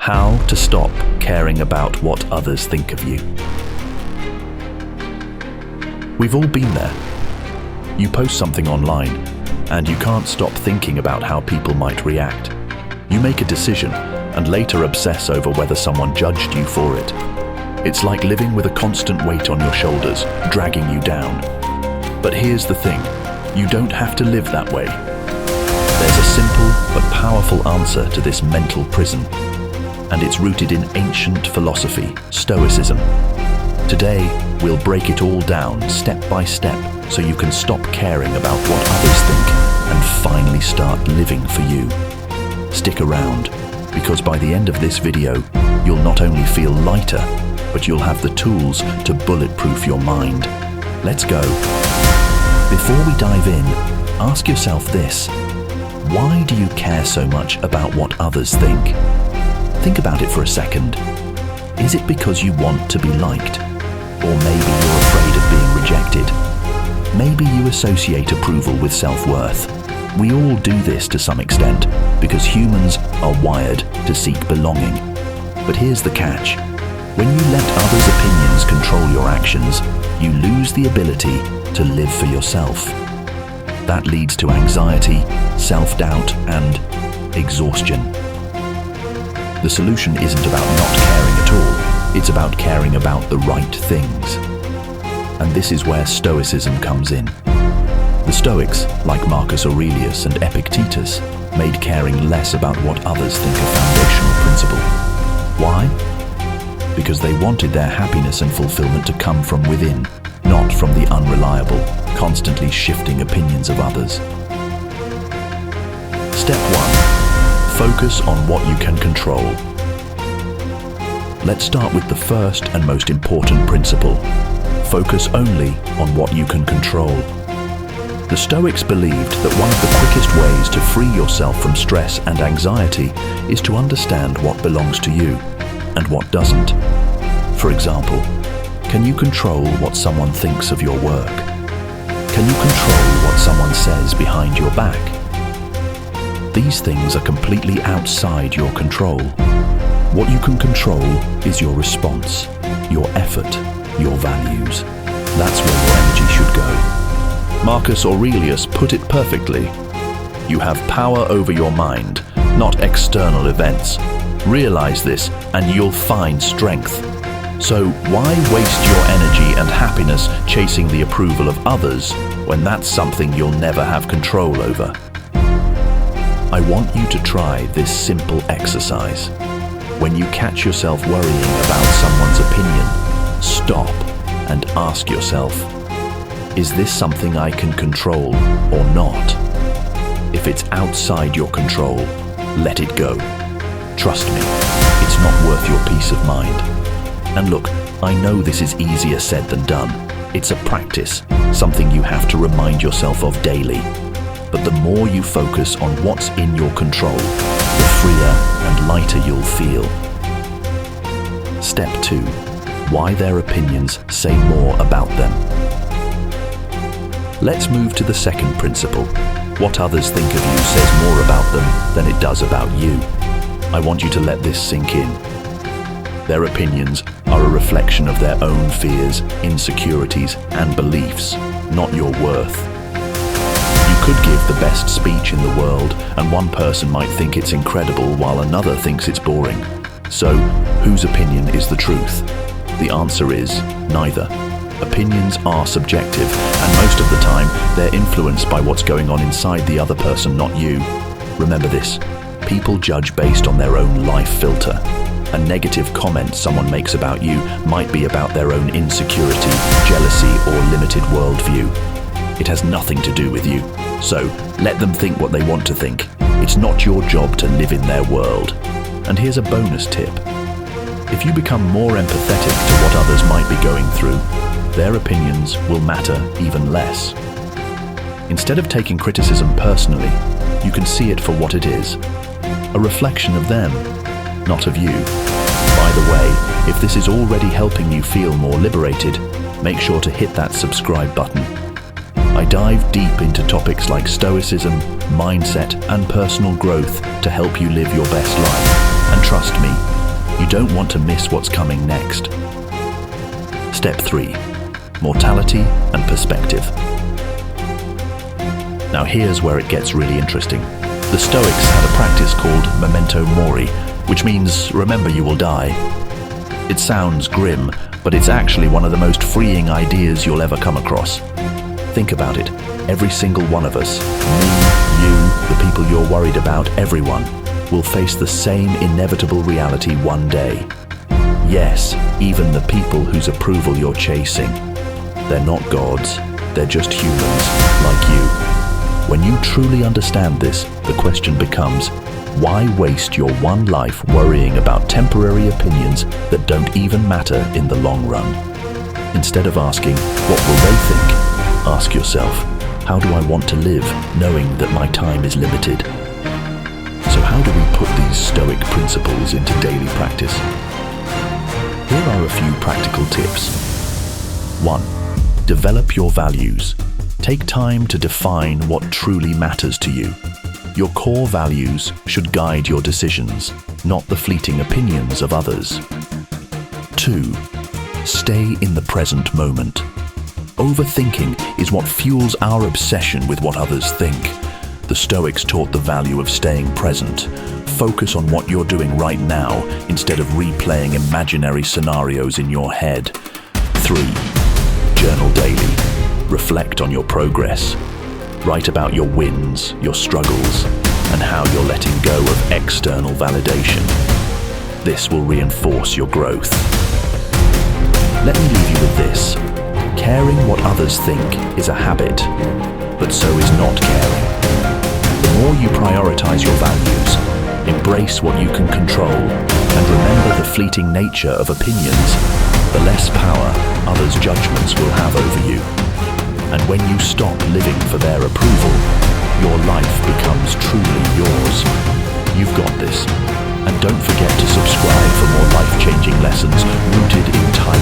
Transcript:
How to stop caring about what others think of you. We've all been there. You post something online, and you can't stop thinking about how people might react. You make a decision, and later obsess over whether someone judged you for it. It's like living with a constant weight on your shoulders, dragging you down. But here's the thing, you don't have to live that way. There's a simple but powerful answer to this mental prison, and it's rooted in ancient philosophy, Stoicism. Today, we'll break it all down step by step so you can stop caring about what others think and finally start living for you. Stick around, because by the end of this video, you'll not only feel lighter, but you'll have the tools to bulletproof your mind. Let's go. Before we dive in, ask yourself this: why do you care so much about what others think? Think about it for a second. Is it because you want to be liked? Or maybe you're afraid of being rejected? Maybe you associate approval with self-worth. We all do this to some extent, because humans are wired to seek belonging. But here's the catch. When you let others' opinions control your actions, you lose the ability to live for yourself. That leads to anxiety, self-doubt, and exhaustion. The solution isn't about not caring at all, it's about caring about the right things. And this is where Stoicism comes in. The Stoics, like Marcus Aurelius and Epictetus, made caring less about what others think a foundational principle. Why? Because they wanted their happiness and fulfillment to come from within, not from the unreliable, constantly shifting opinions of others. Step 1. Focus on what you can control. Let's start with the first and most important principle. Focus only on what you can control. The Stoics believed that one of the quickest ways to free yourself from stress and anxiety is to understand what belongs to you and what doesn't. For example, can you control what someone thinks of your work? Can you control what someone says behind your back? These things are completely outside your control. What you can control is your response, your effort, your values. That's where your energy should go. Marcus Aurelius put it perfectly. You have power over your mind, not external events. Realize this and you'll find strength. So why waste your energy and happiness chasing the approval of others when that's something you'll never have control over? I want you to try this simple exercise. When you catch yourself worrying about someone's opinion, stop and ask yourself, is this something I can control or not? If it's outside your control, let it go. Trust me, it's not worth your peace of mind. And look, I know this is easier said than done. It's a practice, something you have to remind yourself of daily. But the more you focus on what's in your control, the freer and lighter you'll feel. Step 2. Why their opinions say more about them. Let's move to the second principle. What others think of you says more about them than it does about you. I want you to let this sink in. Their opinions are a reflection of their own fears, insecurities, and beliefs, not your worth. You could give the best speech in the world, and one person might think it's incredible while another thinks it's boring. So, whose opinion is the truth? The answer is neither. Opinions are subjective, and most of the time, they're influenced by what's going on inside the other person, not you. Remember this, people judge based on their own life filter. A negative comment someone makes about you might be about their own insecurity, jealousy, or limited worldview. It has nothing to do with you. So, let them think what they want to think. It's not your job to live in their world. And here's a bonus tip. If you become more empathetic to what others might be going through, their opinions will matter even less. Instead of taking criticism personally, you can see it for what it is. A reflection of them, not of you. By the way, if this is already helping you feel more liberated, make sure to hit that subscribe button. I dive deep into topics like Stoicism, mindset, and personal growth to help you live your best life. And trust me, don't want to miss what's coming next. Step 3. Mortality and perspective. Now here's where it gets really interesting. The Stoics had a practice called memento mori, which means remember you will die. It sounds grim, but it's actually one of the most freeing ideas you'll ever come across. Think about it. Every single one of us, me, you, the people you're worried about, everyone, will face the same inevitable reality one day. Yes, even the people whose approval you're chasing. They're not gods, they're just humans, like you. When you truly understand this, the question becomes, why waste your one life worrying about temporary opinions that don't even matter in the long run? Instead of asking, what will they think? Ask yourself, how do I want to live, knowing that my time is limited? So how do we put these Stoic principles into daily practice? Here are a few practical tips. 1. Develop your values. Take time to define what truly matters to you. Your core values should guide your decisions, not the fleeting opinions of others. 2. Stay in the present moment. Overthinking is what fuels our obsession with what others think. The Stoics taught the value of staying present. Focus on what you're doing right now instead of replaying imaginary scenarios in your head. 3. Journal daily. Reflect on your progress. Write about your wins, your struggles, and how you're letting go of external validation. This will reinforce your growth. Let me leave you with this. Caring what others think is a habit, but so is not caring. The more you prioritize your values, embrace what you can control, and remember the fleeting nature of opinions, the less power others' judgments will have over you. And when you stop living for their approval, your life becomes truly yours. You've got this. And don't forget to subscribe for more life-changing lessons rooted in time